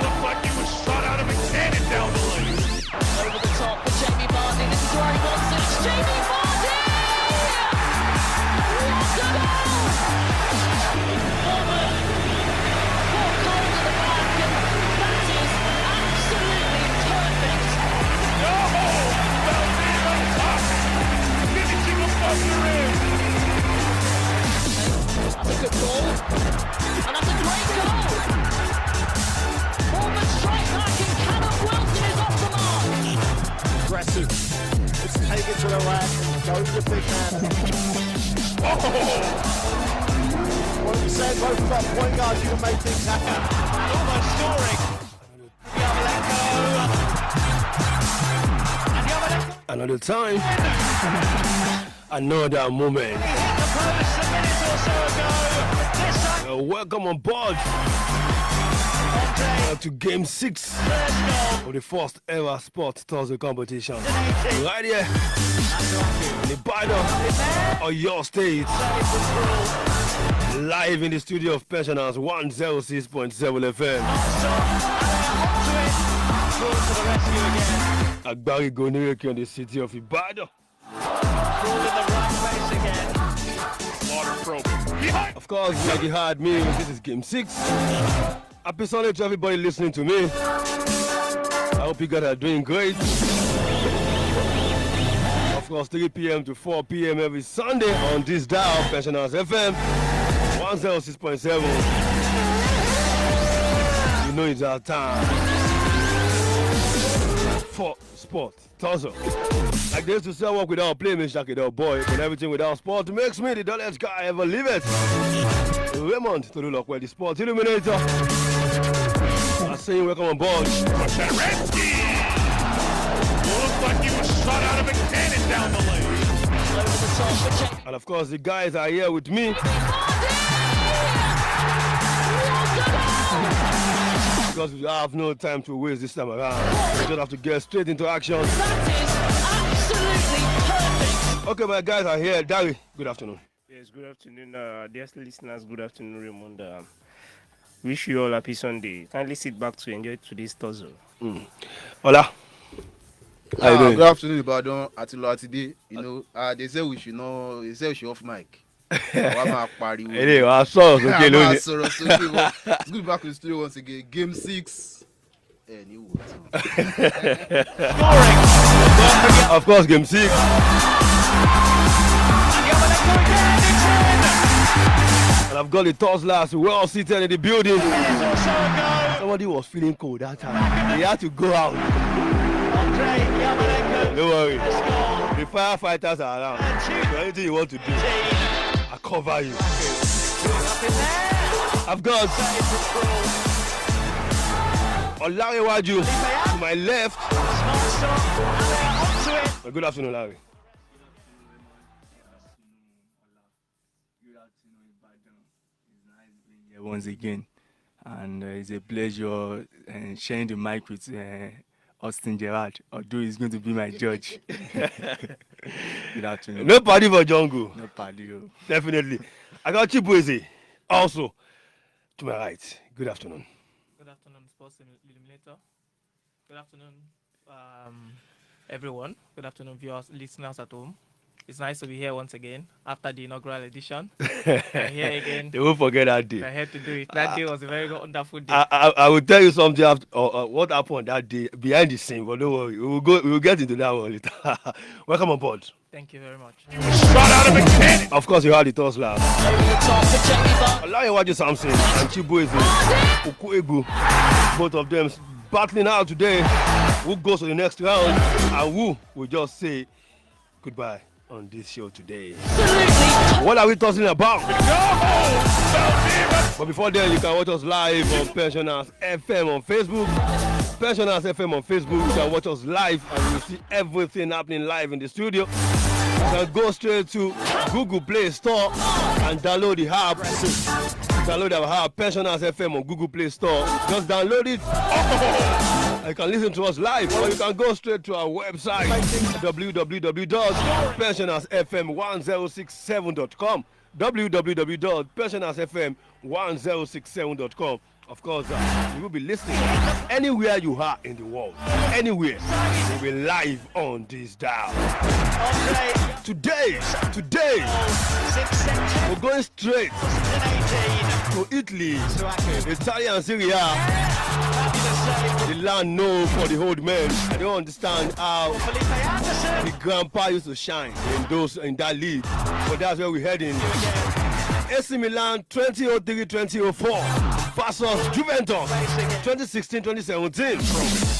Looked like he was shot out of a cannon down the lane. Over the top for Jamie Vardy. This is where he wants it. It's Jamie Vardy! What a goal! Norman, what goal to the back, and that is absolutely perfect. No! Valdez on top! Finishing above the rim! That's a good goal. And that's a great goal! Bournemouth strike back and Callum Wilson is off the mark. Aggressive. Let's take it to the rack. Go to the big man. What are you saying? Both of our point guards, you can make things happen. Almost scoring. Another time. Another moment. Welcome on board to Game 6 of the first ever Sport Tussle competition. Right here in Ibadan, or your state. Live in the studio of Pensioners 106.7 FM. Agbari Gonireki on the city of Ibadan. Of course, like you heard me, this is Game 6. Happy Sunday to everybody listening to me. I hope you guys are doing great. Of course, 3 p.m. to 4 p.m. every Sunday on this dial, Pensioners FM 106.7. You know it's our time for Sport Tussle. Like they used to say, work without play makes Jack without boy, but everything without sport makes me the dullest guy ever live it. Raymond to the look where the Sport Illuminator. I say you welcome on board. Olarenwaju! Looked like he was shot out of a cannon down the lane. And of course the guys are here with me. Because we have no time to waste this time around. We just have to get straight into action. That is absolutely perfect. Okay, my guys are here. Dari, good afternoon. Yes, good afternoon, dear listeners. Good afternoon, Raymond. Wish you all a happy Sunday. Kindly sit back to enjoy today's Tussle. Hola. How you doing? Good afternoon, Ibadan. Atilo Atide. You know, they say we should know. They say we should off mic. Anyway, I saw us okay, It's good to be back in the studio once again. Game 6. Of course, Game 6. And I've got the Tussle well seated in the building. Somebody was feeling cold that time. They had to go out. Don't worry. The firefighters are around. So anything you want to do, I cover you. I've got Olarenwaju to my left. Good afternoon, Larry. Once again, and it's a pleasure sharing the mic with Austin Gerrard, although he's going to be my judge. Good afternoon. No party for Jungle. No party. Definitely. I got Chibuzor also to my right. Good afternoon. Good afternoon, Sports Illuminator. Good afternoon, everyone. Good afternoon, viewers, listeners at home. It's nice to be here once again after the inaugural edition. I'm here again. They won't forget that day. I had to do it. That day was a very wonderful day. I will tell you something after, what happened that day behind the scene, but don't worry. We will get into that one later. Welcome on board. Thank you very much. Shot out of a cannon. Of course, you had the Tussle. Olarenwaju Samson and Chibuzor Ukaegbu. Both of them battling out today. Who goes to the next round and who will just say goodbye on this show today. What are we talking about? But before then, you can watch us live on Pensioners FM on Facebook. Pensioners FM on Facebook. You can watch us live and you see everything happening live in the studio. You can go straight to Google Play Store and download the app. Download our app, Pensioners FM on Google Play Store. Just download it. You can listen to us live, or you can go straight to our website, www.pensionersfm1067.com. www.pensionersfm 1067.com. Of course, you will be listening anywhere you are in the world. Anywhere. We'll be live on this dial. Today, we're going straight to Italy, Italian Serie A. The land known for the old men. I don't understand how the grandpa used to shine in that league. But that's where we're heading. AC Milan 2003-2004 versus Juventus 2016-2017.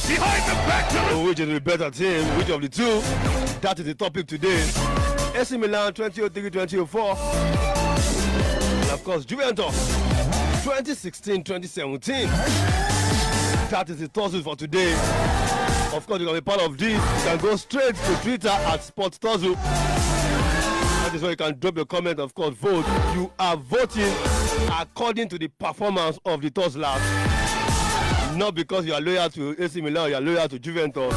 Behind the back. Which is the better team? Which of the two? That is the topic today. AC Milan 2003-2004. And of course Juventus 2016-2017. That is the Tussle for today. Of course, you can be part of this. You can go straight to Twitter at Sports Tussle. That is where you can drop your comment, of course, vote. You are voting according to the performance of the Tussle. Not because you are loyal to AC Milan or you are loyal to Juventus,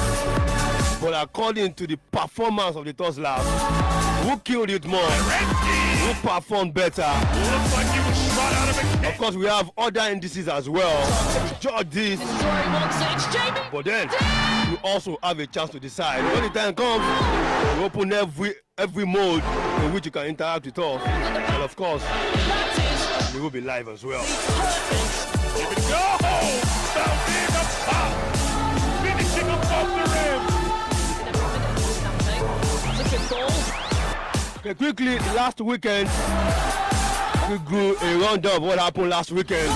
but according to the performance of the Tussle. Who killed it more? Who performed better? Looks like he was shot out of a cannon. Of course, we have other indices as well. We judge this. But then, you also have a chance to decide. When the time comes, we open every mode in which you can interact with us. And of course, we will be live as well. Here we go! Bouncing up top! Finishing above the rim! Okay, quickly, last weekend, we grew a rundown of what happened last weekend.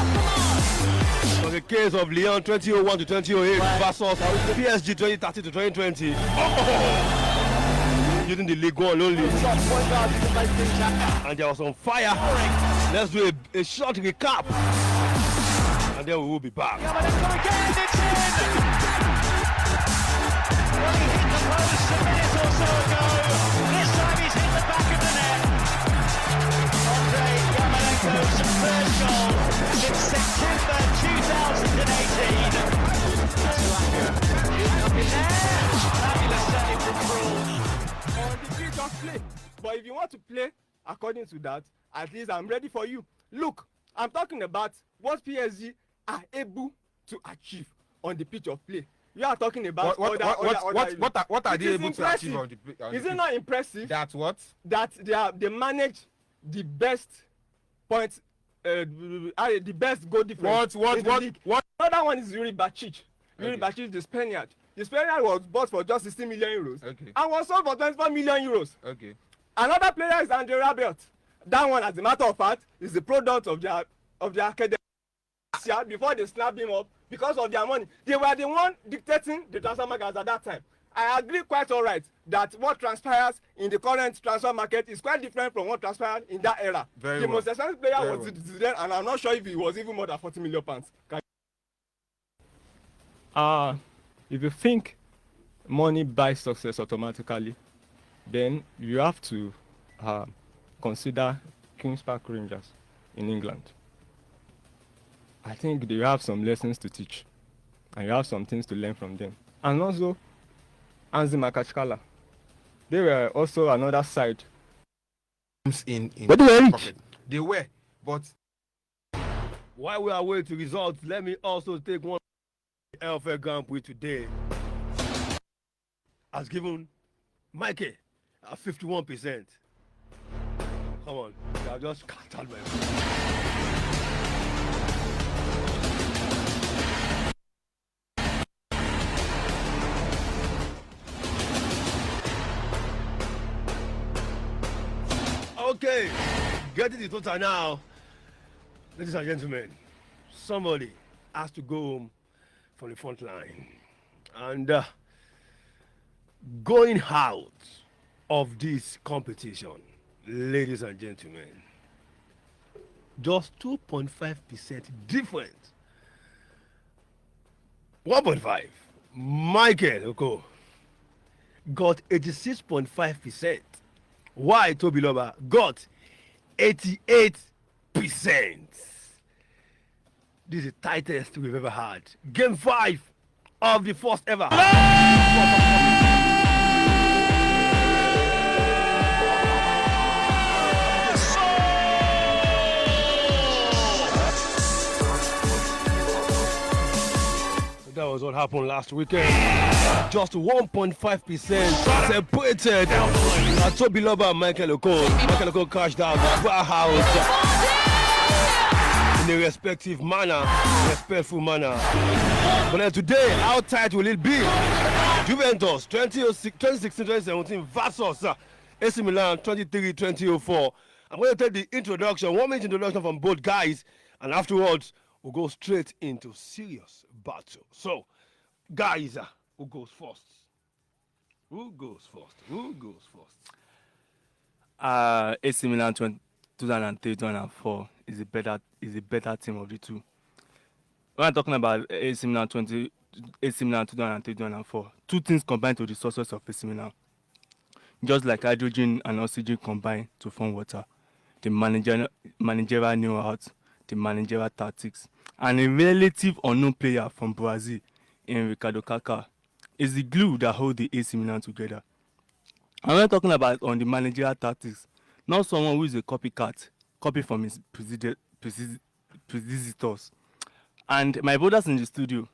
For the case of Lyon 2001-2008 versus PSG 2030-2020. Using the League One only. And there was on fire. Let's do a short recap. And then we will be back. First goal since September 2018. Up in there. Fabulous save from Krul. On the pitch of play. But if you want to play according to that, at least I'm ready for you. Look, I'm talking about what PSG are able to achieve on the pitch of play. You are talking about what are they able to achieve on the pitch? Is it not impressive? That's what? That they manage the best points, the best goal difference. What? Another one is Yuri Bacic. Yuri Bacic, the Spaniard. The Spaniard was bought for just 16 million euros. Okay. And was sold for 24 million euros. Okay. Another player is Andre Rabiot. That one, as a matter of fact, is the product of their academy. Before they snapped him up because of their money. They were the one dictating the transfer market at that time. I agree quite all right that what transpires in the current transfer market is quite different from what transpired in that era. The most expensive player was Zidane, and I'm not sure if he was even more than 40 million pounds. If you think money buys success automatically, then you have to consider Queen's Park Rangers in England. I think they have some lessons to teach, and you have some things to learn from them. And also, Anzi Makachkala, they were also another side. But they were, but while we are waiting to results, let me also take one LFL Grand Prix today. Has given Mikey a 51%. Come on, I just can't tell my Okay, getting the total now. Ladies and gentlemen, somebody has to go home from the front line. And going out of this competition, ladies and gentlemen, just 2.5% difference. 1.5. Michael Oko got 86.5%. Why Toby Loba got 88%. This is the tightest we've ever had. Game 5 of the first ever. was what happened last weekend. Just 1.5% separated. Toby Loba and Michael Okon. Michael Okon cashed out Bar House in a respective manner, respectful manner. But then today, how tight will it be? Juventus 2016-2017 versus AC Milan 23-2004. I'm going to take the introduction, 1 minute introduction from both guys, and afterwards we'll go straight into serious battle. So, guys, who goes first? Who goes first? Who goes first? AC Milan 2003-2004 is a better team of the two. When I'm talking about AC Milan 2003-2004, two things combined to the success of AC Milan. Just like hydrogen and oxygen combine to form water. The managerial know-how, the managerial tactics, and a relative unknown player from Brazil, in Ricardo Kaká, is the glue that holds the AC Milan together. And when talking about on the managerial tactics, not someone who is a copycat, copy from his predecessors. And my brothers in the studio,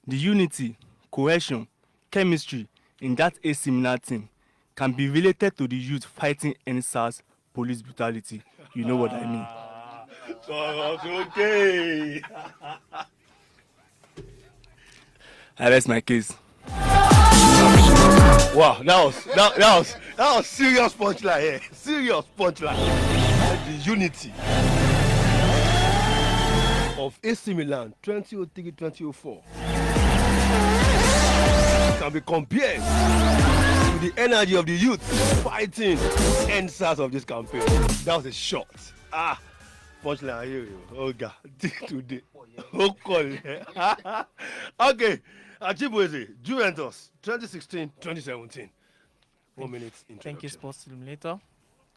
the unity, cohesion, chemistry in that AC Milan team can be related to the youth fighting NSAS police brutality. You know what I mean. Okay. I rest my case. Wow, that was serious punchline here. Serious punchline. The unity of AC Milan 2003-2004 can be compared to the energy of the youth fighting NSAS of this campaign. That was a shot. Punchline, I hear you. Oh God, today. Oh, call. Okay, Chibuzor, Juventus 2016-2017. 1 minute introduction. Thank you, Sports Illuminator.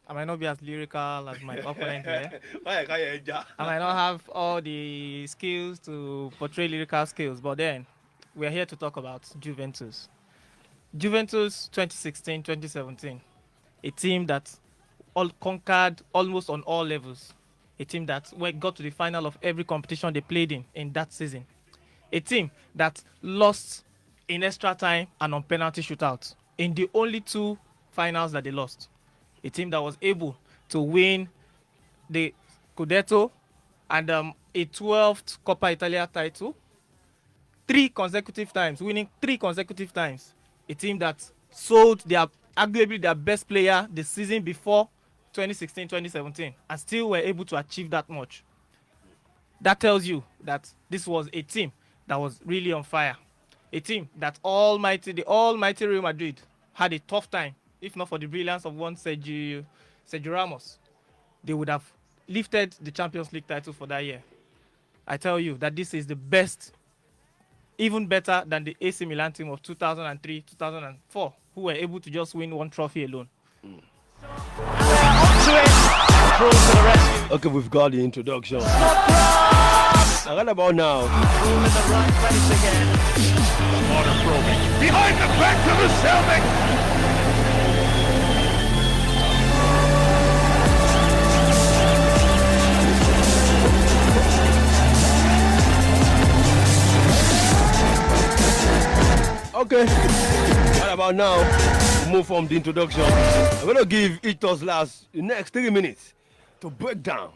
I might not be as lyrical as my opponent here. I might not have all the skills to portray lyrical skills, but then we are here to talk about Juventus. Juventus 2016-2017, a team that conquered almost on all levels. A team that got to the final of every competition they played in that season. A team that lost in extra time and on penalty shootouts in the only two finals that they lost. A team that was able to win the Scudetto and a 12th Coppa Italia title winning 3 consecutive times. A team that sold arguably their best player the season before 2016-2017 and still were able to achieve that much. That tells you that this was a team that was really on fire. A team that the almighty Real Madrid had a tough time. If not for the brilliance of one Sergio Ramos, they would have lifted the Champions League title for that year. I tell you that this is the best, even better than the AC Milan team of 2003-2004, who were able to just win 1 trophy alone. Okay, we've got the introduction. Right about now. In the right place again. Water probing. Behind the back to the Celtic. Okay, right about now, move from the introduction. I'm going to give each of us the next 3 minutes to break down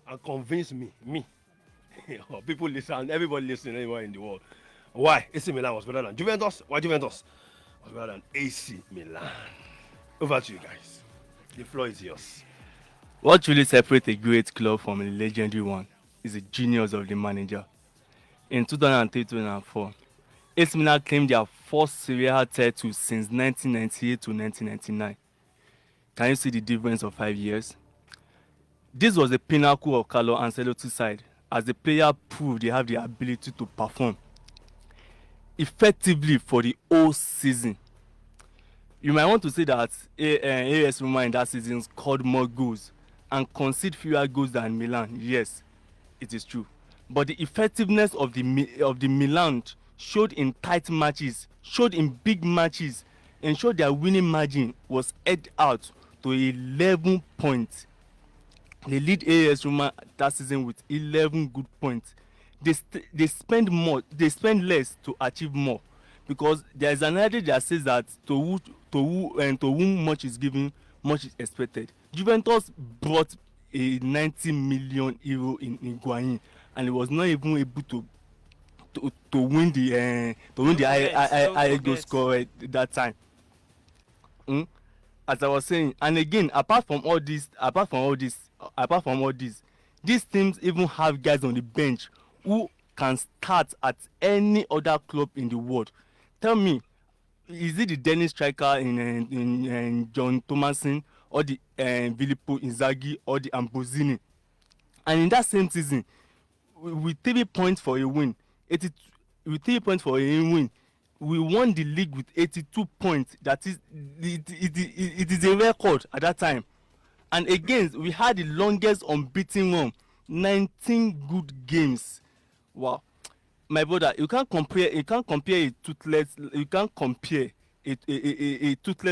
and convince me, people listen, everybody listening anywhere in the world, why AC Milan was better than Juventus, why Juventus was better than AC Milan. Over to you guys. The floor is yours. What really separates a great club from a legendary one is the genius of the manager. In 2003-2004, AC Milan claimed their first Serie A title since 1998 to 1999. Can you see the difference of 5 years? This was the pinnacle of Carlo Ancelotti's side, as the player proved they have the ability to perform effectively for the whole season. You might want to say that AS Roma in that season scored more goals and conceded fewer goals than Milan. Yes, it is true. But the effectiveness of the Milan showed in tight matches, showed in big matches, and showed their winning margin was edged out to 11 points. They lead AS Roma that season with 11 good points. they spend more, they spend less to achieve more, because there is an idea that says that to whom much is given, much is expected. Juventus brought a 90 million euro in Higuain, and it was not even able to win the high goal score at that time. As I was saying, and again, apart from all this, these teams even have guys on the bench who can start at any other club in the world. Tell me, is it the Danish striker in John Thomason, or the Filippo Inzaghi, or the Ambrosini? And in that same season, with 3 points for a win, we won the league with 82 points. That is, it is a record at that time. And again, we had the longest unbeaten run, 19 good games. Wow, my brother, you can't compare a toothless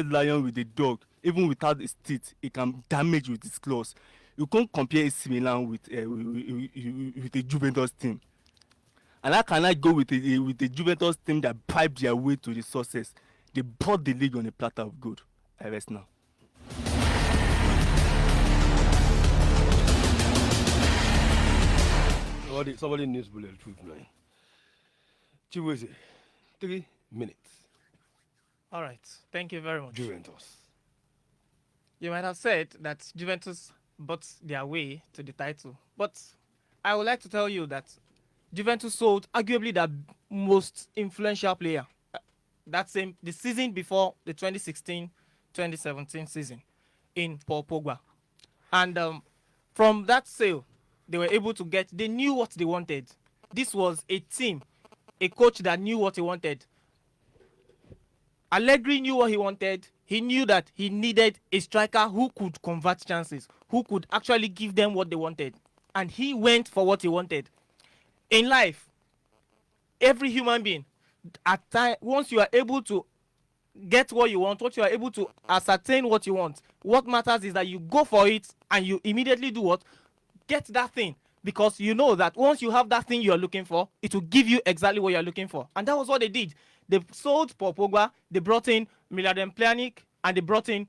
lion with a dog. Even without its teeth, it can damage with its claws. You can't compare AC Milan with a Juventus team. And I cannot go with a Juventus team that piped their way to the success. They brought the league on a platter of gold. I rest now. Somebody needs to the truth, man. Chibuzor, 3 minutes. All right. Thank you very much. Juventus. You might have said that Juventus bought their way to the title, but I would like to tell you that Juventus sold arguably the most influential player the season before the 2016-2017 season in Paul Pogba. And from that sale, they were able to they knew what they wanted. This was a team, a coach that knew what he wanted. Allegri knew what he wanted. He knew that he needed a striker who could convert chances, who could actually give them what they wanted. And he went for what he wanted. In life, every human being, at time, once you are able to get what you want, once you are able to ascertain what you want, what matters is that you go for it and you immediately do what? Get that thing, because you know that once you have that thing you are looking for, it will give you exactly what you are looking for. And that was what they did. They sold Paul Pogba, they brought in Milan, and they brought in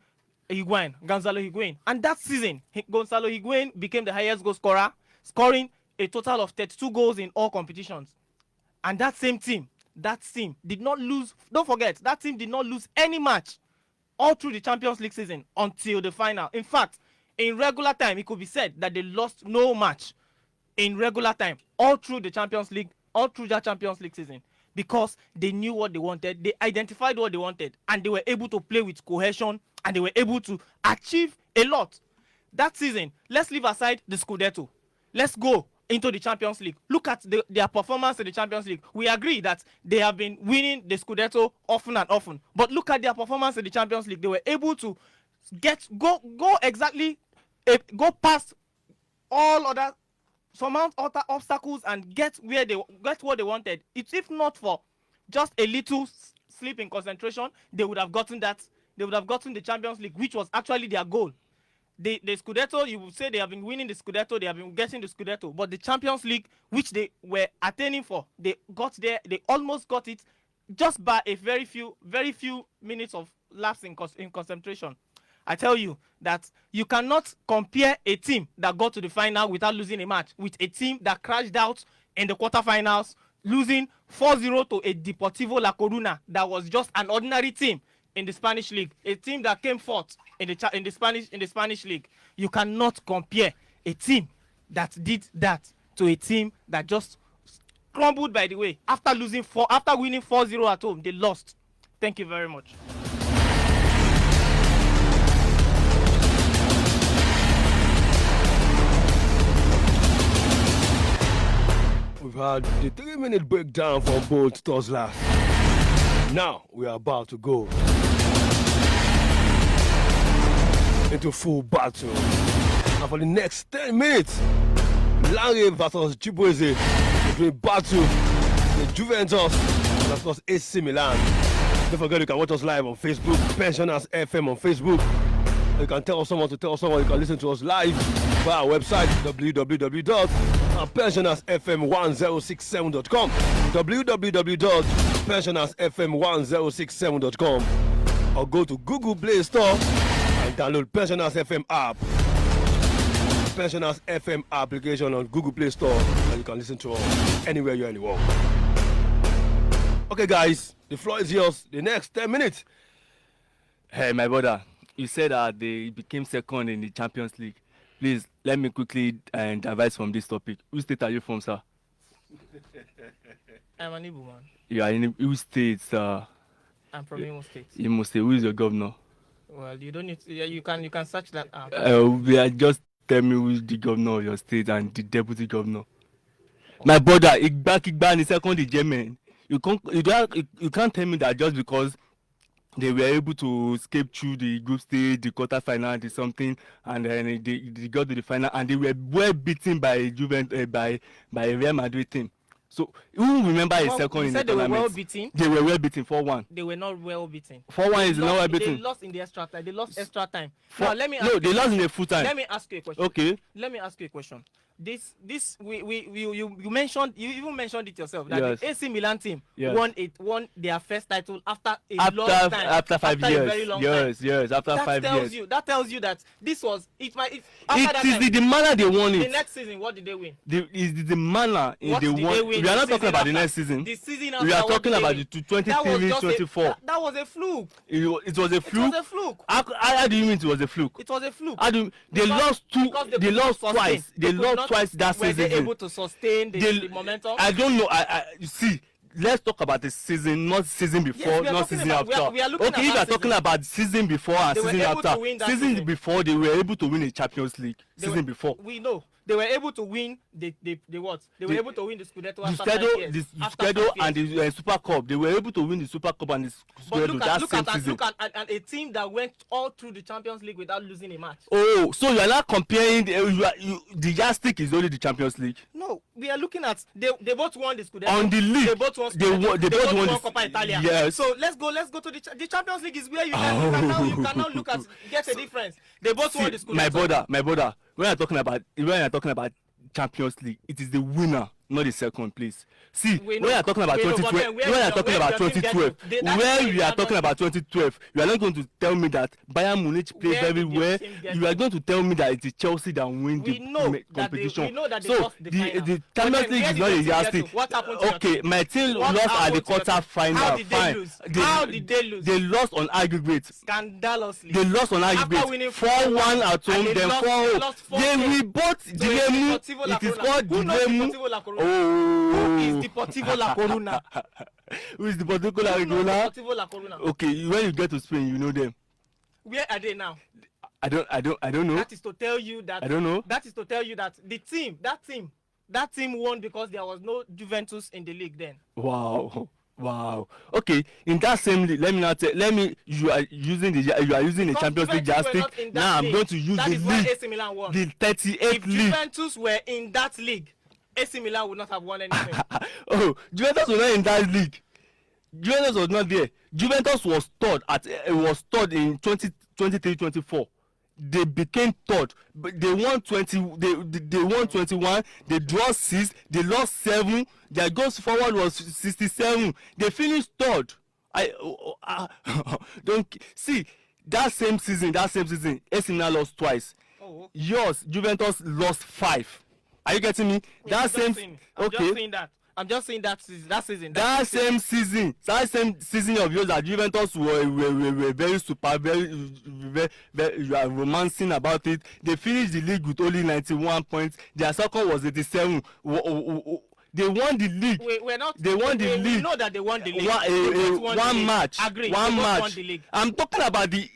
Gonzalo Higuain. And that season, Gonzalo Higuain became the highest goal scorer, scoring a total of 32 goals in all competitions. And that team did not lose. Don't forget, that team did not lose any match all through the Champions League season until the final. In fact, in regular time, it could be said that they lost no match in regular time all through the Champions League, all through that Champions League season, because they knew what they wanted, they identified what they wanted, and they were able to play with cohesion, and they were able to achieve a lot. That season, let's leave aside the Scudetto. Let's go into the Champions League. Look at their performance in the Champions League. We agree that they have been winning the Scudetto often and often, but look at their performance in the Champions League. They were able to go past all other, surmount other obstacles, and get what they wanted. It's, if not for just a little slip in concentration, they would have gotten that. They would have gotten the Champions League, which was actually their goal. The Scudetto, you would say they have been winning the Scudetto, they have been getting the Scudetto, but the Champions League, which they were attaining for, they got there, they almost got it just by a very few minutes of lapse in concentration. I tell you that you cannot compare a team that got to the final without losing a match with a team that crashed out in the quarterfinals, losing 4-0 to a Deportivo La Coruna that was just an ordinary team in the Spanish league, a team that came fourth in the Spanish league. You cannot compare a team that did that to a team that just crumbled by the way. After winning 4-0 at home, they lost. Thank you very much. We've had the 3-minute breakdown from both Tussle. Now we are about to go into full battle. And for the next 10 minutes, Milan versus Chibuzor between battle with Juventus and of course AC Milan. Don't forget you can watch us live on Facebook, Pensioners FM on Facebook. You can tell someone to tell someone. You can listen to us live via our website www at pensionersfm1067.com, www.pensionersfm1067.com, or go to Google Play Store and download Pensioners FM app. Pensioners FM application on Google Play Store, and you can listen to us anywhere you're anywhere. Okay, guys, the floor is yours. The next 10 minutes. Hey, my brother, you said that they became second in the Champions League. Please, let me quickly advise from this topic. Which state are you from, sir? I'm an Igbo man. You are in which state, sir? I'm from Imo State. Imo State. Who is your governor? Well, you don't need to, you can search that out. We are just tell me who is the governor of your state and the deputy governor. My brother, Igba in the second German. You can't tell me that just because they were able to escape through the group stage, the quarterfinal, the something, and then they got to the final, and they were well beaten by Juventus, by Real Madrid team. So who remember a second in the tournament? They were well beaten. They were well beaten 4-1. They were not well beaten. 4-1 is not well beaten. They lost in the extra time. They lost extra time. Now, let me they lost in the full time. Let me ask you a question. Okay. Let me ask you a question. You mentioned, you even mentioned it yourself that the AC Milan team won their first title after a long time. After 5 years. A very long time. Yes, after 5 years. That tells you that this was the manner they won it. The next season, what did they win? The manner they won. We are not talking about the next season. The season after, we are talking about the 23-24. That was a fluke. It was a fluke. It was a fluke. How do you mean it was a fluke? It was a fluke. They lost twice. They lost twice that season. Were they able to sustain the momentum? I don't know. You see, let's talk about the season, not season before, not season after. Okay, if you are talking about season before and season after, season before they were able to win a Champions League. Season before. We know. They were able to win the what? They were able to win the Scudetto after 5 years. The Scudetto and the Super Cup. They were able to win the Super Cup and the Scudetto that same season. Look at a team that went all through the Champions League without losing a match. Oh, so you are not comparing the yardstick is only the Champions League. No, we are looking at they both won the Scudetto. On the league, they both won. They both won Coppa Italia. Yes. So let's go to the Champions League is where you can now look at get a difference. They both won the Scudetto. My brother, when you're talking about Champions League, it is the winner, not the second place. See, when you are talking about 2012, when you are talking about 2012, where we are talking about 2012, you are not going to tell me that Bayern Munich played very well. You are going to tell me that it is Chelsea that win the competition. We know that they so lost the final. The Champions League is not a yardstick. What happened to okay, my team lost at the quarter final. How did they lose? How did they lose? They lost on aggregate. Scandalously. They lost on aggregate. 4-1 at home, then 4-0. They rebought Diremu. It is called Diremu. Who is Deportivo La Coruna? Who is Deportivo La Coruna? Okay, when you get to Spain, you know them. Where are they now? I don't know. That is to tell you that. I don't know. That is to tell you that that team won because there was no Juventus in the league then. Wow. Okay, in that same league, you are using the Champions League yardstick. Now I'm going to use the league. AC Milan won. The 38th league. If Juventus were in that league, AC Milan would not have won anything. Oh, Juventus was not in that league. Juventus was not there. Juventus was third in 2023-24. They became third, but they won 20. They won 21. They draw 6. They lost 7. Their goals forward was 67. They finished third. Don't see that same season. AC Milan lost twice. Oh, okay. Yours, Juventus lost 5. Are you getting me? I'm just saying that season. That same season of yours that Juventus were very super, very you are romancing about it. They finished the league with only 91 points. Their second was 87. They won the league. We know that they won the league. One match. Agreed. One match. Won the league. I'm talking about they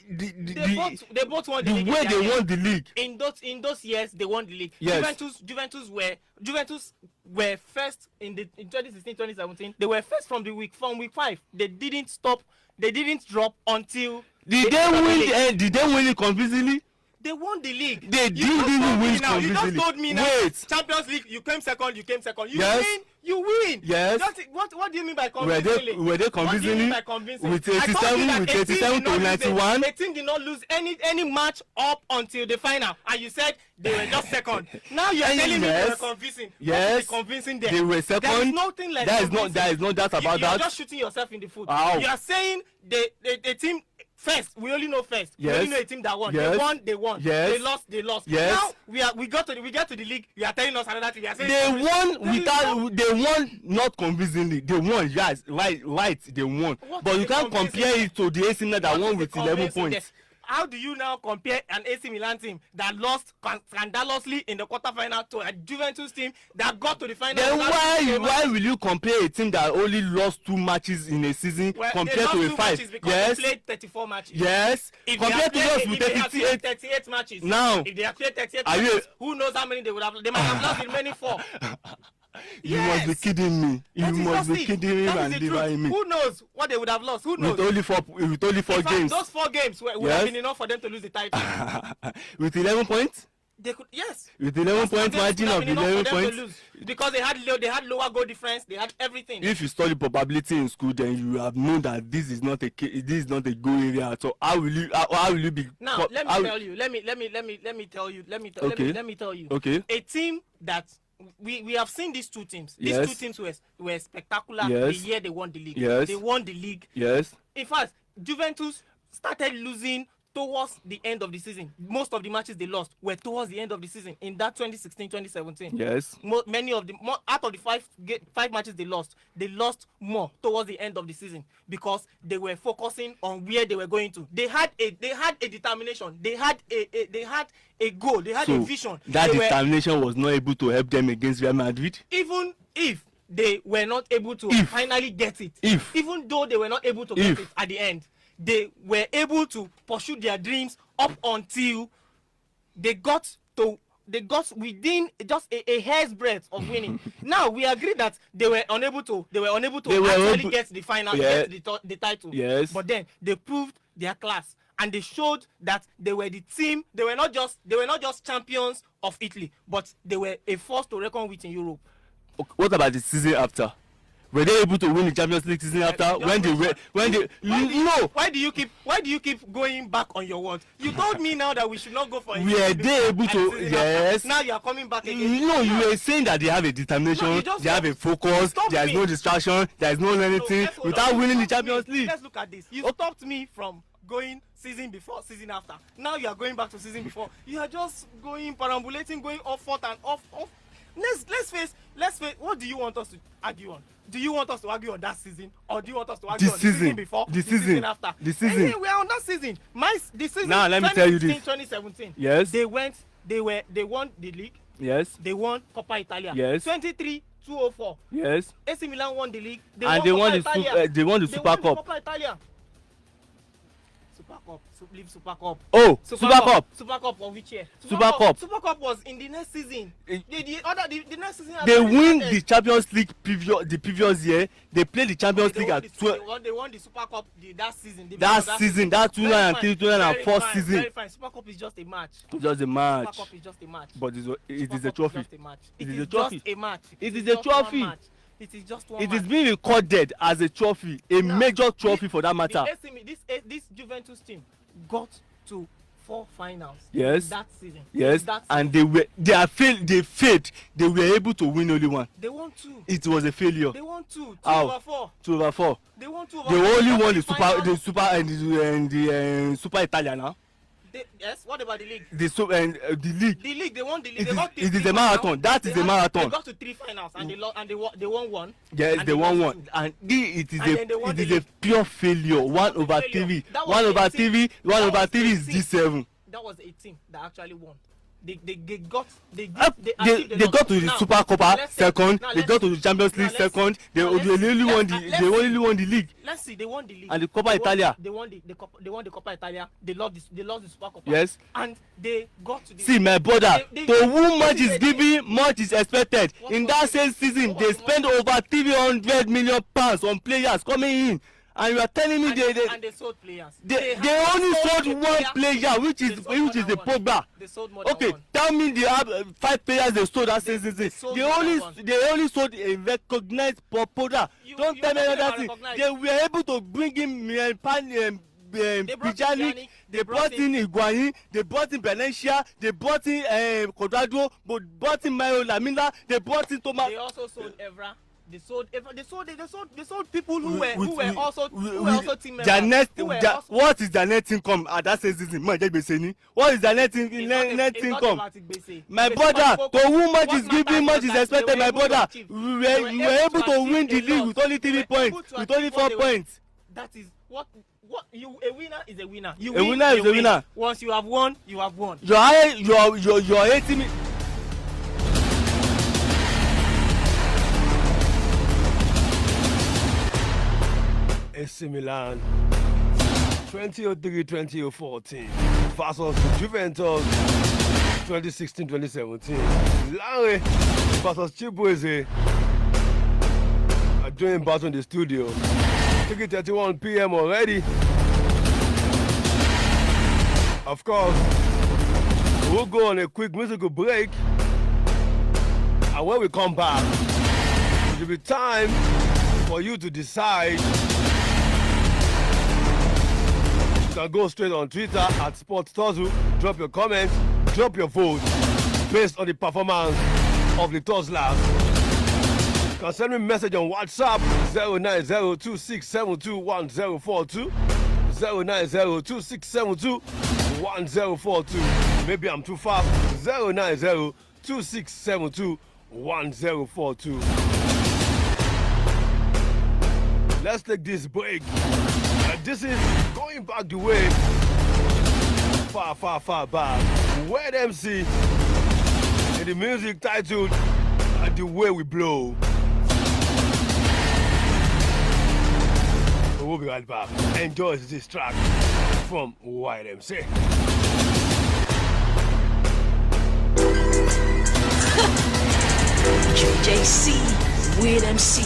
both won the league. The way they won the league. In those years, they won the league. Yes. Juventus were first in 2016-2017. They were first from week 5. They didn't stop. They didn't drop until. Did they win it convincingly? They won the league. They didn't even win convincingly. You just told me now. Wait. Champions League, you came second. You Yes. win. You win. Yes. What do you mean by convincingly? Were they convincingly? With 87 to 91. A team did not lose any match up until the final, and you said they were just second. Now you are telling me they were convincing. Yes. What is convincing them? They were second. There is nothing like There is no doubt about that. You are just shooting yourself in the foot. Ow. You are saying the team. First, we only know first. Yes. We only know a team that won. Yes. They won. Yes. They lost. Yes. Now we get to the league. You are telling us another thing. You are saying they won not convincingly. They won, yes, right, they won. But you can't compare it to the AC Milan that won with 11 points. How do you now compare an AC Milan team that lost scandalously in the quarterfinal to a Juventus team that got to the final? Then why will you compare a team that only lost 2 matches in a season compared to a 5? Yes. They played 34 matches. Yes. Compared to us with 38 matches. Now, if they have played 38 matches, who knows how many they would have? They might have lost the remaining 4. You must be kidding me. You must be kidding me and lying me. Who knows what they would have lost? Who knows? With only four games. Those 4 games would have been enough for them to lose the title. With 11 points? They could, yes. With 11 points margin of 11 points. Because they had lower goal difference. They had everything. If you study probability in school, then you have known that this is not a goal area. So how will you be? Now let me tell you. Let me tell you. Okay. A team that. We have seen these 2 teams. These yes. 2 teams were spectacular yes. the year they won the league. Yes. They won the league. Yes. In fact, Juventus started losing towards the end of the season. Most of the matches they lost were towards the end of the season in that 2016-2017. Yes. Many of the out of the 5 matches they lost more towards the end of the season because they were focusing on where they were going to. They had a determination. They had a goal. They had a vision. That determination was not able to help them against Real Madrid. Even if they were not able to finally get it, even though they were not able to get it at the end, they were able to pursue their dreams up until they got within just a hair's breadth of winning. Now we agree that they were unable to actually get the final, get the title. Yes. But then they proved their class and they showed that they were the team. They were not just champions of Italy, but they were a force to reckon with in Europe. What about the season after? Were they able to win the Champions League season after? Why do you keep going back on your words? You told me now that we should not go for it. Were they able to? Yes. Now you are coming back again. No, you were saying that they have a determination, they have a focus, there is no distraction, there is no anything without winning the Champions League. Let's look at this. You stopped me from going season before, season after. Now you are going back to season before. You are just going perambulating, going off forth and off. Let's face. What do you want us to argue on? Do you want us to argue on that season, or do you want us to argue on the season before, the season after? The season. Anyway, we are on that season. The season. Now let me tell you this. 2017. Yes. They won the league. Yes. They won Coppa Italia. Yes. 23-204. Yes. AC Milan won the league. They won the Super Cup. Coppa Italia. Leave Super Cup. Oh, Super Cup. Super Cup of which year? Super Cup. Super Cup was in the next season. The next season. They win the Champions League the previous year. They played the Champions League at 12. They won the Super Cup that season. That 2003, 2004 season. Very fine. Super Cup is just a match. Just a match. Super Cup is just a match. But it is a trophy. It is just a match. It is a trophy. It is just one. It is being recorded as a trophy, major trophy for that matter. This Juventus team got to 4 finals. Yes. That season. Yes. And they failed. They were able to win only 1. They won 2. It was a failure. They won 2. 2/4. 2/4. They won 2/4. They only won the Super Italia now. Yes. What about the league? The league. The league. They won the league. It is a marathon. That is a marathon. They got to 3 finals and they won 1. Yes, they won 1. And it is a pure failure. 1/3. 1/3 is G7. That was a team that actually won. They got to the Super Cup second. They got to the Champions League second. They only won the league. Let's see. They won the league and the Coppa Italia. They won the Coppa Italia. They lost the Super Cup. Yes. And they got to the. See, my brother, to whom much is given, much is expected. In that same season, they spent over £300 million on players coming in. And you are telling me they sold players. They only sold one player, which is the Pogba. They sold more than one. Tell me they have 5 players they sold that season. They only sold a recognized Pogba. Don't tell me another thing. They were able to bring in Pjanic, they brought in Higuain, they brought in Valencia, they brought in Cuadrado, they brought in Mario Lamina, they brought in Thomas. They also sold Evra. They sold people who were also team members. What is their net income at that season? What is their net income? My brother, to whom much is given, much is expected. My brother, we were able to win the league with only 3 points, with only 4 points. That is what a winner is a winner. A winner is a winner. Once you have won, you have won. You're hating me. AC Milan 2003-2014 versus Juventus 2016-2017. Larry versus Chibuzor are doing battle in the studio. 3:31 p.m. already. Of course, we'll go on a quick musical break, and when we come back, it will be time for you to decide. You can go straight on Twitter at Sports Tussle, drop your comments, drop your vote based on the performance of the Tusslers. You can send me a message on WhatsApp 09026721042, 09026721042. Maybe I'm too fast. 09026721042. Let's take this break. This is going back the way, far, far, far back. Where MC in the music titled The Way We Blow. We'll be right back. Enjoy this track from White MC. JC, Weird MC,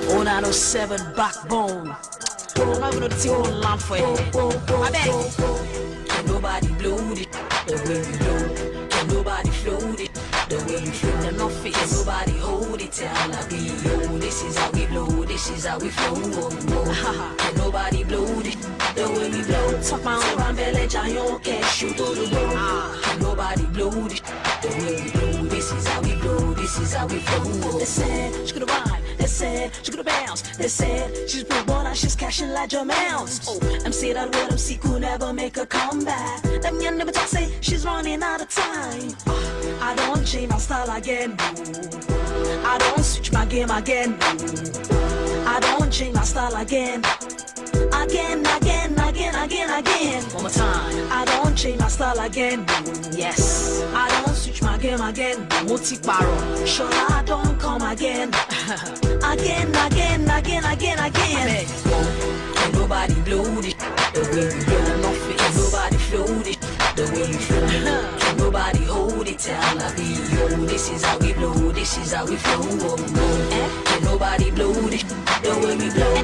0907 Backbone. I'm not gonna take one lamp for you. I bet. Can nobody blow it the way we blow? Can nobody float it the way we flow? They're not fit. Can nobody hold it till I be yo. This is how we blow. This is how we flow. Can nobody blow it the way we blow? Talk my own belly, giant cash you to the blow. Can nobody blow it the way we blow? This is how we blow. This is how we flow. They said she could rhyme. They said she could bounce. They said she's put water, she's cashing like Jamel's. Oh, MC that word MC could never make a comeback. Them young never talk say she's running out of time. I don't change my style again. I don't switch my game again. I don't change my style again. Again. One more time. I don't change my style again. Yes. I don't switch my game again. Multi-barrel. Sure I don't come again. Again. Can nobody blow it the way we blow? Can nobody float it the way we flow? Can nobody hold it till I be yo? This is how we blow. This is how we flow. Can nobody blow it the way we blow?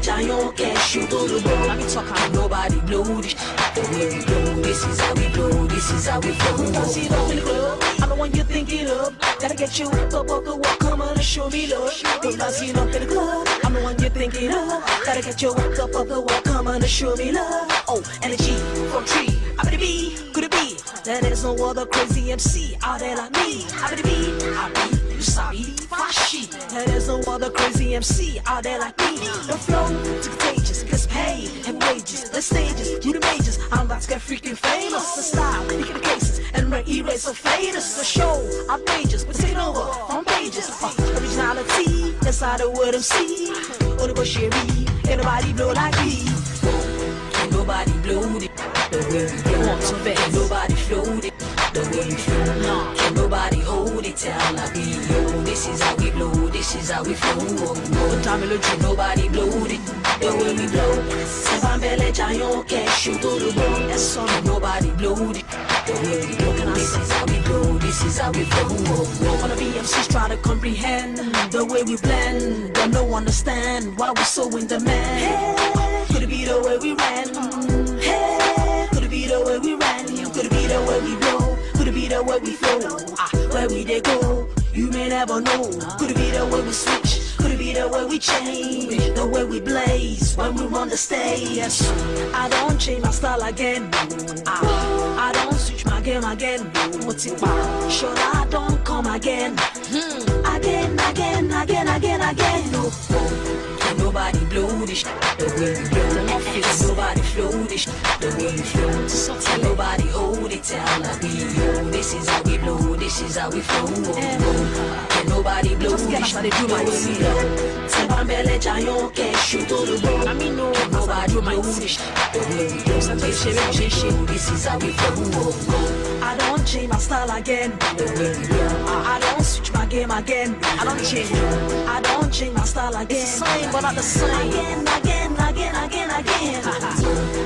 Giant cash you to the blow. I be talking. Can nobody blow it the way we blow? This is how we blow. This is how we flow. Cause it up in the club. I'm the one you think it up. Gotta get you up, walk, come on and show me love. Cause it up in the club. I'm the one you think it up. Gotta get you up, walk, come on and show me love. Oh, energy from tree. Adebisi, could it be that there's no other crazy MC out there like me? Adebisi, you sabi, fashi. That there's no other crazy MC out there like me. The flow is contagious, gets paid and wages. The stages, do the majors. I'm about to get freaking famous. The style, look at the cases and erase the faders. The show, outrageous, we're taking over on pages. Originality, that's how the word MC. Only go sherry, ain't nobody blow like me. Can nobody blow it the way we blow? Can nobody float it the way we flow? Can nobody hold it till I be yo? This is how we blow. This is how we flow. Can nobody blow it the way we blow? Seven belly giant cash you to the bone. That's all. Nobody blow it The way we blow, this is how we blow, this is how we flow. Wanna be MCs try to comprehend the way we blend. Them no understand why we so in demand. Hey, could it be the way we ran? Hey, could it be the way we ran? Could it be the way we blow? Could it be the way we flow? Where we they go? You may never know. Could it be the way we switch? Could it be the way we change? The way we blaze when we run the stage? I don't change my style again. I don't switch my game again. What's it about? Sure I don't come again. Again. No. Can nobody blow this the way we blow? Can nobody flow this the way we flow? Can nobody hold it down like we do? This is how we blow, this is how we flow. Can nobody blow this the way we blow? Sebambele jayon ke shoot to the ball. Can nobody blow this the way we blow? This is how we flow. I don't change my style again. I don't switch my game again. I don't change. I don't change my style again. It's the same, but not the same. Again.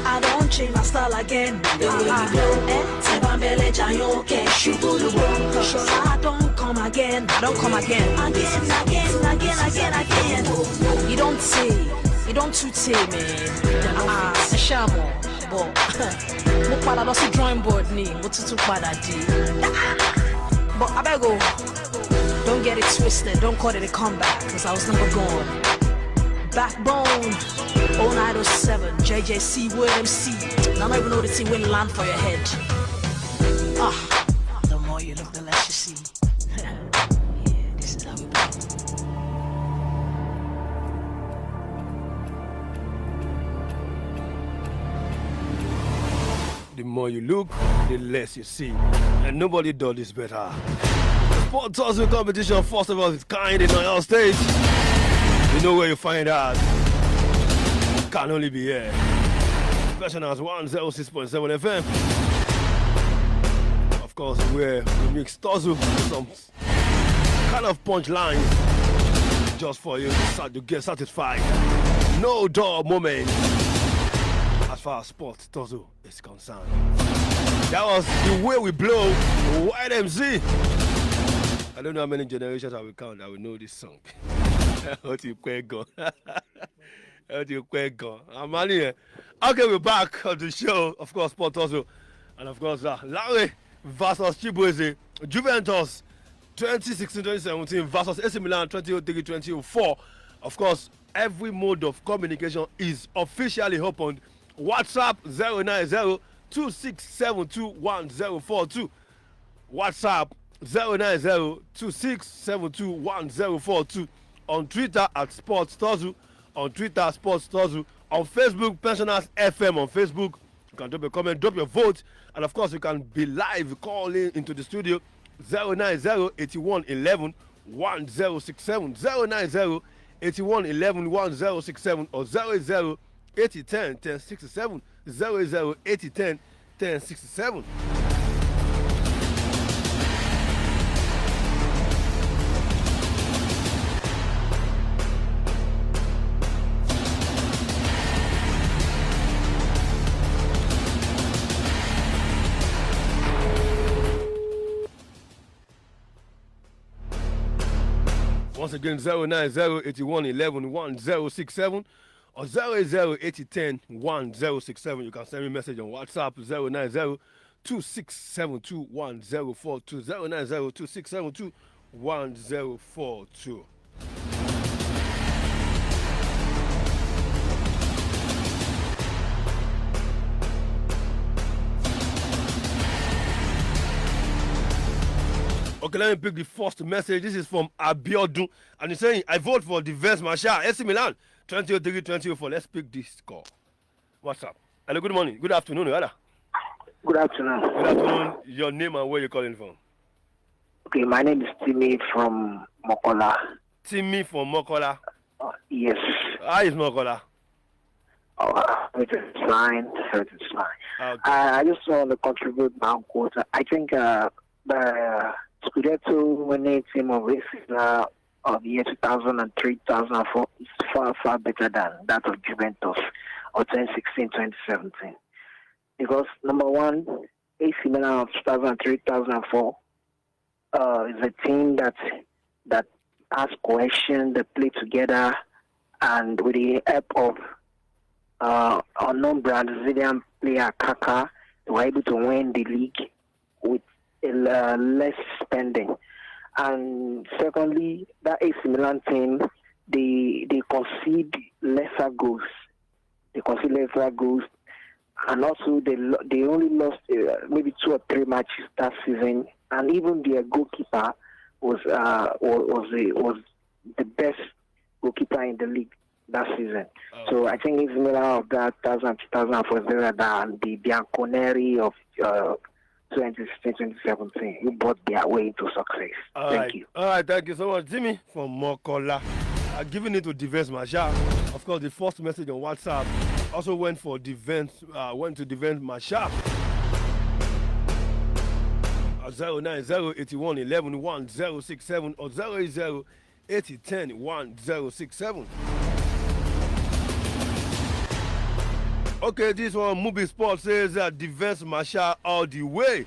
I don't change my style again. The way we blow. Sebambele jayon ke shoot to the ball. Sure I don't come again. I don't come again. Again. You don't say. You don't too say, man. Shamo. Mo pada lọ sí drawing board ni mo tutu pada di. But I better go. Don't get it twisted. Don't call it a comeback, cause I was never gone. Backbone 0907 JJC Word MC. I don't even know the team will land for your head. The more you look, the less you see. Yeah, this is how we play. The more you look, the less you see. And nobody does this better. Sport Tussle competition, first of all, its kind in our state. You know where you find out. Can only be here. Professionals 106.7 FM. Of course, where we mix Tussle with some kind of punch lines just for you to get satisfied. No dull moment. As far as Sport Tussle is concerned. That was the way we blow YMC. I don't know how many generations I will count that will know this song. Ukaegbu. I'm on here. Okay, we're back on the show. Of course, Sport Tussle. And of course, Larry versus Chibuzor. Juventus 2016-2017 versus AC Milan 2003-2004. Of course, every mode of communication is officially opened. WhatsApp 090-2672-1042. WhatsApp 090-2672-1042. On Twitter at Sports Tussle. On Twitter, Sports Tussle. On Facebook, Pensioners FM on Facebook. You can drop a comment, drop your vote. And of course, you can be live calling into the studio 090-8111-1067. 090-8111-1067 or 080-8010-1067. 080-8010-1067. Once again, 090-8111-1067 or 080-8010-1067. You can send me a message on WhatsApp 090-2672-1042. 090-2672-1042. Okay, let me pick the first message. This is from Abiodun. And he's saying, I vote for the Vest Marshal, AC Milan, 2003-2004. Let's pick this call. What's up? Hello, good morning. Good afternoon, Ada. Good afternoon. Good afternoon. Your name and where you're calling from? Okay, my name is Timmy from Mokola. Timmy from Mokola? Yes. How is Mokola? It's fine. Okay. I just want to contribute my own quota. I think the Scudetto winning team of races of the year 2003-2004 is far better than that of Juventus of 2016-2017. Because number one, AC Milan of 2003-2004 is a team that has cohesion, they play together, and with the help of unknown Brazilian player Kaká, they were able to win the league with less spending. And secondly, that AC Milan team, they concede lesser goals. And also they only lost maybe 2 or 3 matches that season. And even their goalkeeper was the best goalkeeper in the league that season. So I think AC Milan of that 2004 is better than the Bianconeri of 2016-2017, who brought their way into success. Thank you. All right, thank you so much, Jimmy from Mokola. Giving it to Defense Masha. Of course, the first message on WhatsApp also went to Defense Masha. 090-81-11-1067 or 080-8010-1067. Okay, this one, Movie Sport says Defense Masha all the way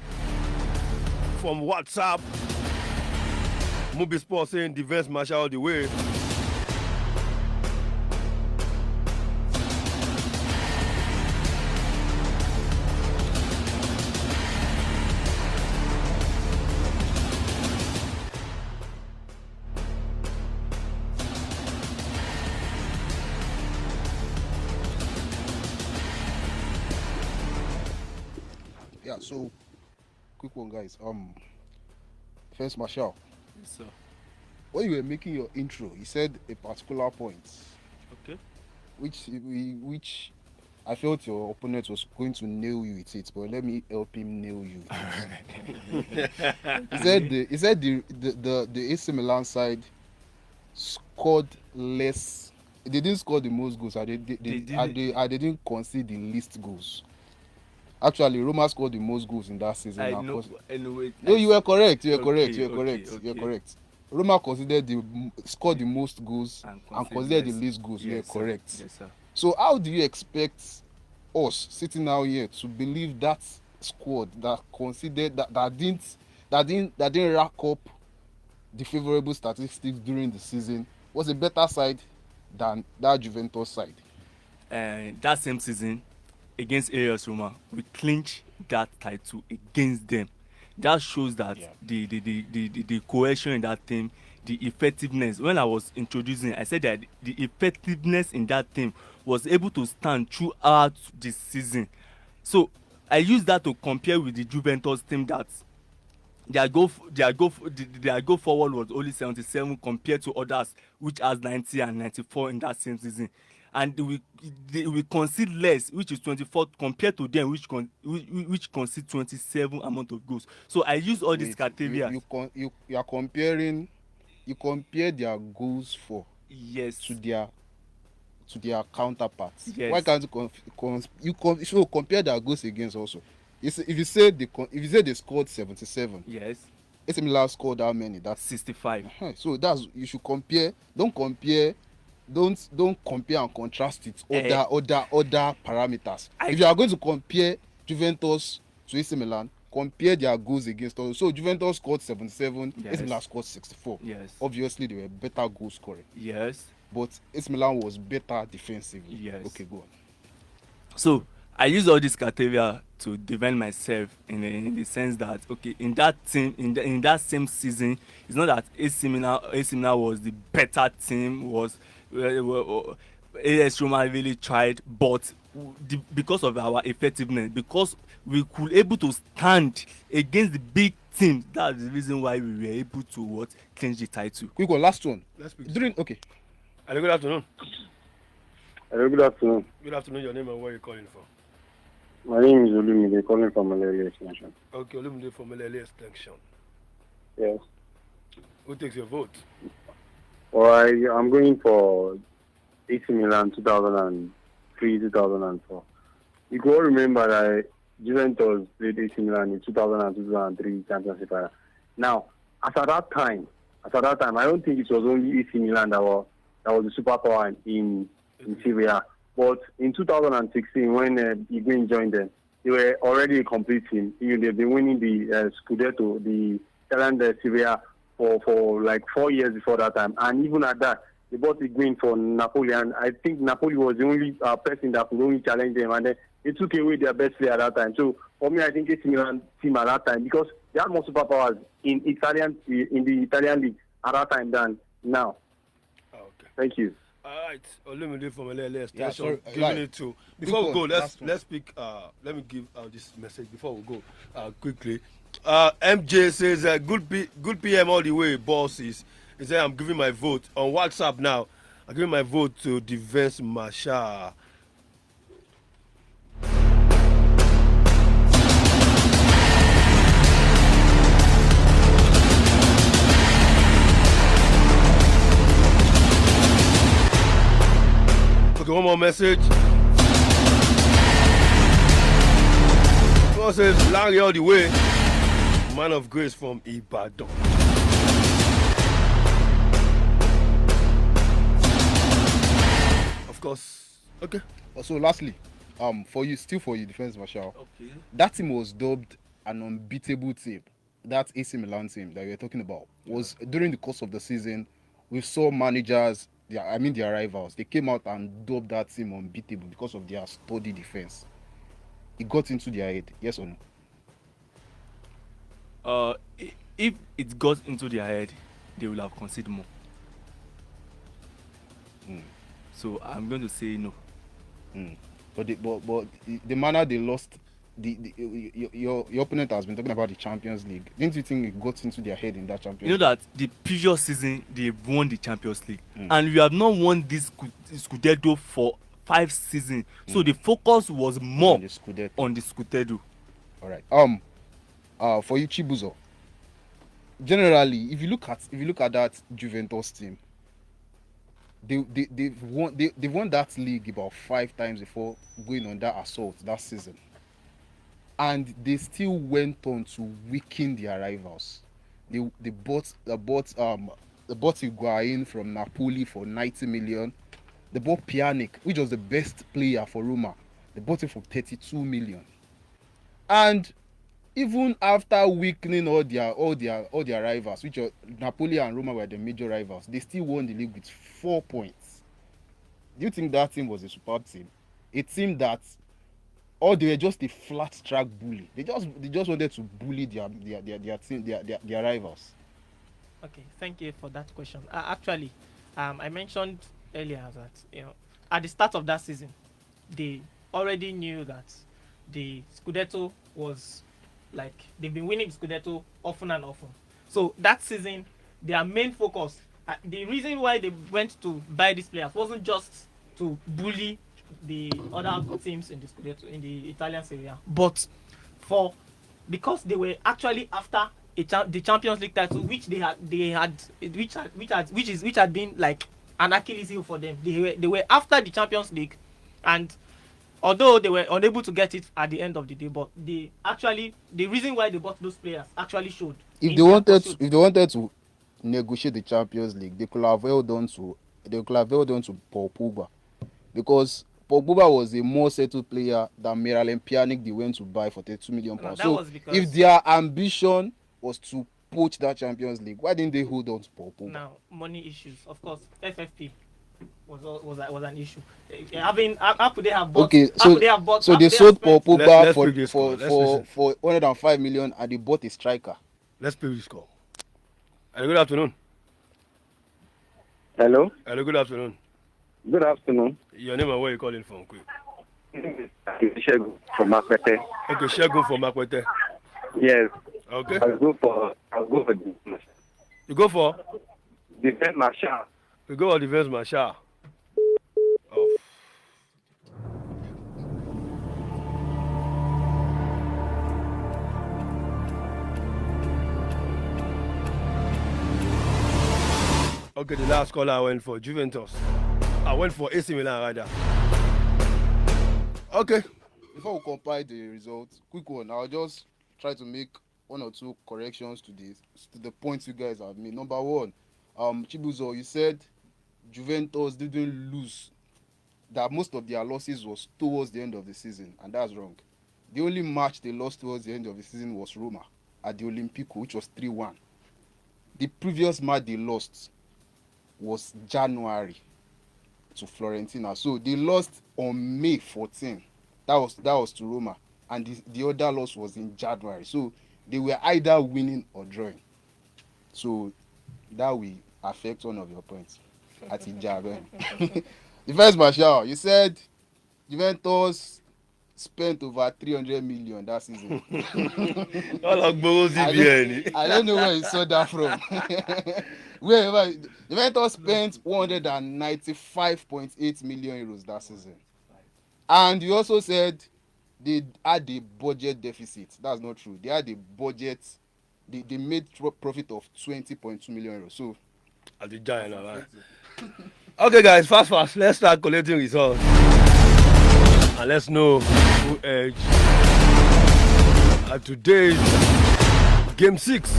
from WhatsApp. Movie Sport saying Defense Masha all the way. Yeah, so quick one, guys. First, Marshall. Yes, sir. When you were making your intro, you said a particular point. Okay. Which I felt your opponent was going to nail you with it, but let me help him nail you with it. He said the AC Milan side scored less. They didn't score the most goals. They didn't concede the least goals. Actually, Roma scored the most goals in that season. Anyway, no, you were correct. You were okay, correct. Okay. You were correct. Roma scored the most goals and considered the least goals. Yes, you were correct. Yes, sir. So how do you expect us sitting out here to believe that squad that considered that didn't rack up the favorable statistics during the season was a better side than that Juventus side? That same season against AS Roma, we clinched that title against them. That shows that the cohesion in that team, the effectiveness. When I was introducing, I said that the effectiveness in that team was able to stand throughout the season. So I used that to compare with the Juventus team that their goal forward was only 77 compared to others which has 90 and 94 in that same season. And we concede less, which is 24 compared to them, which concede 27 amount of goals. So I use all these criteria. You are comparing. You compare their goals for to their counterparts. Yes. Why can't you compare their goals against also? If you say they scored 77. Yes. AC Milan scored how many? That's 65. So you should compare. Don't compare and contrast it other parameters. If you are going to compare Juventus to AC Milan, compare their goals against others. So Juventus scored 77, yes. AC Milan scored 64. Yes. Obviously they were better goal scoring. Yes. But AC Milan was better defensively. Yes. Okay, go on. So I use all these criteria to defend myself in the sense that in that team in that same season, it's not that AC Milan was the better team, AS Roma really tried, but because of our effectiveness, because we could able to stand against the big teams, that's the reason why we were able to clinch the title. Quick one, last one. Let's speak. Hello, good afternoon. Hello, good afternoon. Good afternoon. Your name and where are you calling from? My name is Olumide, calling from Malele Extension. Okay, Olumide from Malele Extension. Yes. Who takes your vote? Well, I'm going for AC Milan 2003-2004. You can all remember that Juventus played AC Milan in 2002-2003 Championship Final. Now, at that time, I don't think it was only AC Milan that was the superpower in Serie A. But in 2016, when Higuain joined them, they were already a complete team. They've been winning the Scudetto, the Italian Serie A for like 4 years before that time. And even at that, they bought the win for Napoli. And I think Napoli was the only person that could only challenge them. And then they took away their best player at that time. So for me, I think AC Milan team at that time, because they had more superpowers in the Italian league at that time than now. Okay. Thank you. All right, Olumide from LLS. Yeah, sorry, giving it to. Before we go, let's speak. Let me give this message before we go quickly. MJ says good PM all the way, bosses. He said I'm giving my vote on WhatsApp now. I'm giving my vote to Defense Marshal. Okay, one more message. Someone says Larry all the way. Man of grace from Ibadan. Of course. Okay. So lastly, for you, Defense Marshal. Okay. That team was dubbed an unbeatable team. That AC Milan team that we were talking about was during the course of the season. We saw managers, their rivals. They came out and dubbed that team unbeatable because of their sturdy defense. It got into their head, yes or no? If it got into their head, they will have conceded more. So I'm going to say no. But the manner they lost, your opponent has been talking about the Champions League. Didn't you think it got into their head in that Champions League? You know that the previous season they won the Champions League, and we have not won this Scudetto for 5 seasons. So the focus was more on the Scudetto. All right. For you, Chibuzor. Generally, if you look at that Juventus team, they've won that league about 5 times before going on that assault that season, and they still went on to weaken their rivals. They bought Higuain from Napoli for 90 million. They bought Pjanic, which was the best player for Roma. They bought him for 32 million. And even after weakening all their rivals, which are Napoli and Roma were the major rivals, they still won the league with 4 points. Do you think that team was a superb team? A team that, or they were just a flat track bully? They just wanted to bully their team, their rivals. Okay, thank you for that question. Actually, I mentioned earlier that at the start of that season, they already knew that the Scudetto was like they've been winning Scudetto often and often. So that season, their main focus, the reason why they went to buy these players wasn't just to bully the other teams in the Scudetto, in the Italian Serie A, but because they were actually after the Champions League title, which had been like an Achilles heel for them. They were after the Champions League, and although they were unable to get it at the end of the day, but the reason why they bought those players actually showed. If they wanted to negotiate the Champions League, they could have held on to Paul Pogba, because Paul Pogba was a more settled player than Miralem Pjanic they went to buy for £32 million. So if their ambition was to poach that Champions League, why didn't they hold on to Paul Pogba? Now, money issues, of course. FFP was an issue. How could they have bought? Okay, so they sold Paul Pogba for 105 million, and they bought a striker. Let's play this call. Hello, good afternoon. Hello. Hello, good afternoon. Good afternoon. Your name and where you calling from, quick? Shegun from Makwete. Okay, Shegun from Makwete. Yes. Okay. I'll go for the. You go for? Defense Marshal. You go for Defense Marshal. Oh. Okay, the last caller I went for Juventus. I went for AC Milan rather. Okay. Before we compile the results, quick one. I'll just try to make 1 or 2 corrections to the points you guys have made. Number 1, Chibuzor, you said Juventus didn't lose, that most of their losses was towards the end of the season, and that's wrong. The only match they lost towards the end of the season was Roma at the Olimpico, which was 3-1. The previous match they lost was January to Fiorentina. So they lost on May 14. That was to Roma. And the other loss was in January. So they were either winning or drawing. So that will affect one of your points at Ijab. The first Marshall, you said Juventus spent over 300 million that season. I don't know where you saw that from. Wherever Juventus spent 195.8 million euros that season. And you also said they had a budget deficit. That's not true. They had a budget. They made profit of 20.2 million euros. So at the giant, right? Okay, guys, fast. Let's start collecting results. And let's know who edged at today's game 6.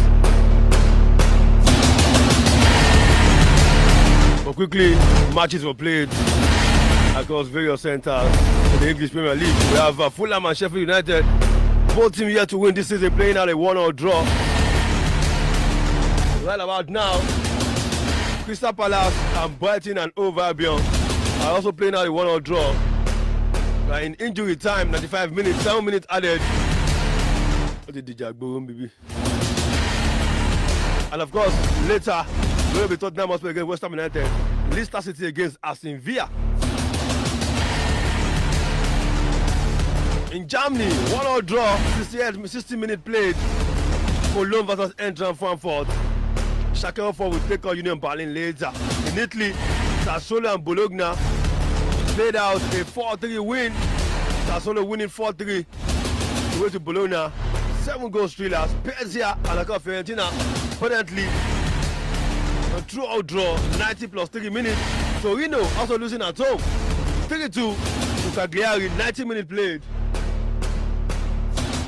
But quickly, matches were played across various centers in the English Premier League. We have Fulham and Sheffield United. Both teams here to win this season, playing out a 1-1 draw. Right about now, Crystal Palace and Brighton and Hove Albion are also playing out a 1-1 draw. In injury time, 95 minutes, 7 minutes added. And of course, later, we will be Tottenham Hotspur against West Ham United. Leicester City against Aston Villa. In Germany, 1-1 draw, 60-minute played. Cologne versus Eintracht Frankfurt. Schalke 04 will take on Union Berlin later. In Italy, Sassuolo and Bologna played out a 4-3 win. Sassuolo winning 4-3. The way to Bologna. 7-goal thrillers. Spezia and Fiorentina. Permanently a throughout draw. 90 plus 3 minutes. Torino also losing at home. 3-2 to Cagliari. 90-minute played.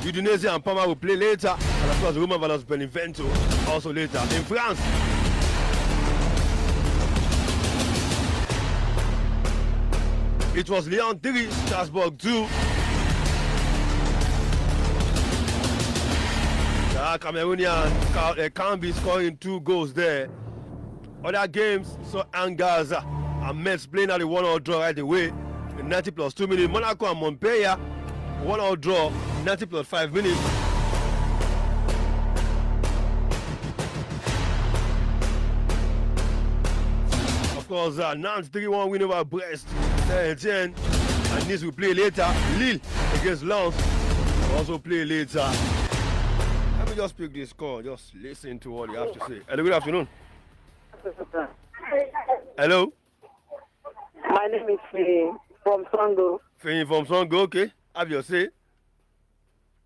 Udinese and Parma will play later. And of course, Roma versus Benevento also later. In France, it was Lyon 3, Strasbourg 2. Cameroonian Kambi scoring 2 goals there. Other games saw Angers and Metz playing at the 1-1 draw right away. 90 plus 2 minutes. Monaco and Montpellier 1-1 draw. 90 plus 5 minutes. Of course, Nantes 3-1 win over Brest. 10-10. And Nice will play later. Lille against Lens will also play later. Let me just pick this call. Just listen to what you have to say. Hello, good afternoon. Hello. My name is Faye from Songo. Faye from Songo, okay. Have your say.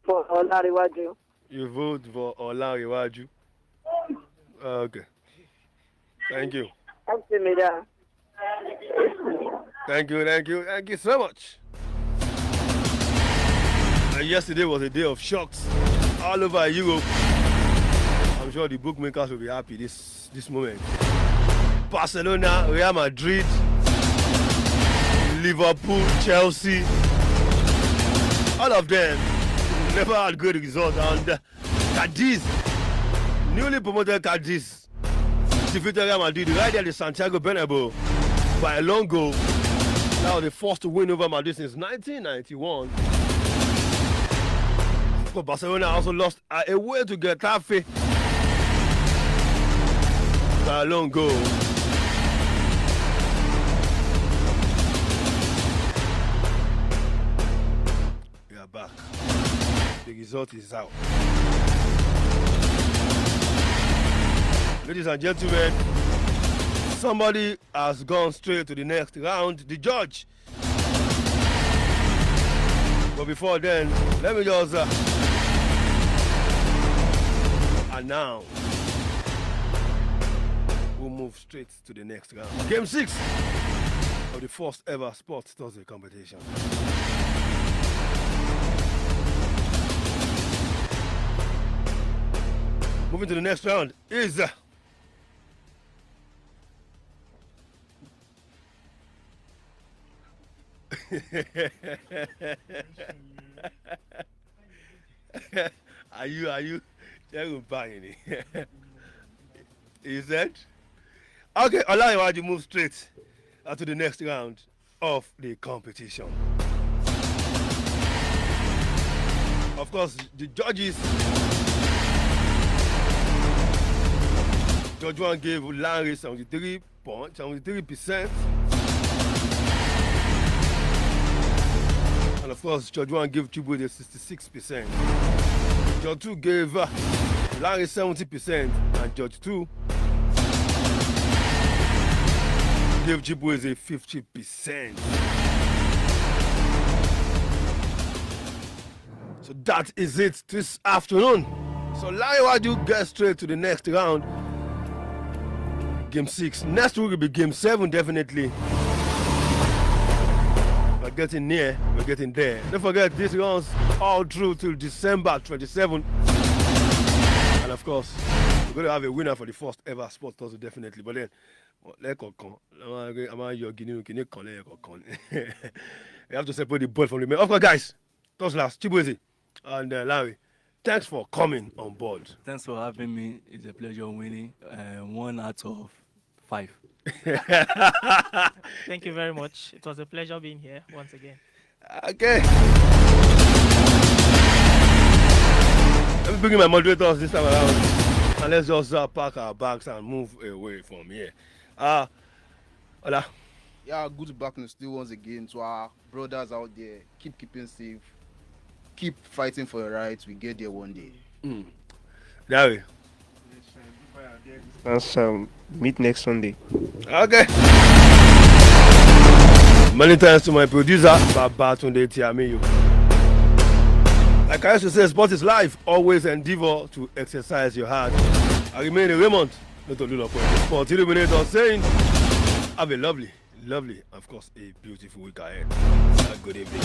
For Olarenwaju. You vote for Olarenwaju. Okay. Thank you. Thank you so much. Yesterday was a day of shocks all over Europe. I'm sure the bookmakers will be happy this moment. Barcelona, Real Madrid, Liverpool, Chelsea, all of them never had good results. And Cadiz, newly promoted Cadiz, defeated Real Madrid right at the Santiago Bernabeu by a long goal. That was the first win over Madrid since 1991. But Barcelona also lost away to Getafe by a long goal. We are back. The result is out. Ladies and gentlemen, somebody has gone straight to the next round, the judge. But before then, let me just announce we'll move straight to the next round. Game 6 of the first ever Sports Thursday competition. Moving to the next round is Are you? They're buying it. Is that? Okay, Olarenwaju move straight to the next round of the competition. Of course, the judges. Judge one gave Larry 73%. And of course, Judge one gave Chibuzor 66%. Judge 2 gave Larry 70%, and Judge 2 gave Chibuzor 50%. So that is it this afternoon. So Olarenwaju gets straight to the next round. Game 6. Next week will be Game 7, definitely. We're getting near, we're getting there. Don't forget, this runs all through till December 27th. And of course, we're going to have a winner for the first ever Sport Tussle, definitely. But then, you have to separate the ball from the men. Of course, guys, Tussle, Chibuzor, and Larry, thanks for coming on board. Thanks for having me. It's a pleasure winning 1 out of 5. Thank you very much. It was a pleasure being here once again. Okay. Let me bring in my moderators this time around. And let's just pack our bags and move away from here. Ola. Yeah, good to back in the studio once again to our brothers out there. Keep keeping safe. Keep fighting for your rights. We get there one day. Larry. Let's meet next Sunday. Okay. Many thanks to my producer, Babatunde Tiamiyu. Like I used to say, sport is life. Always endeavor to exercise your heart. I remain a Raymond, not a little point. Sport Illuminator saying, have a lovely, of course, a beautiful week ahead. Good evening.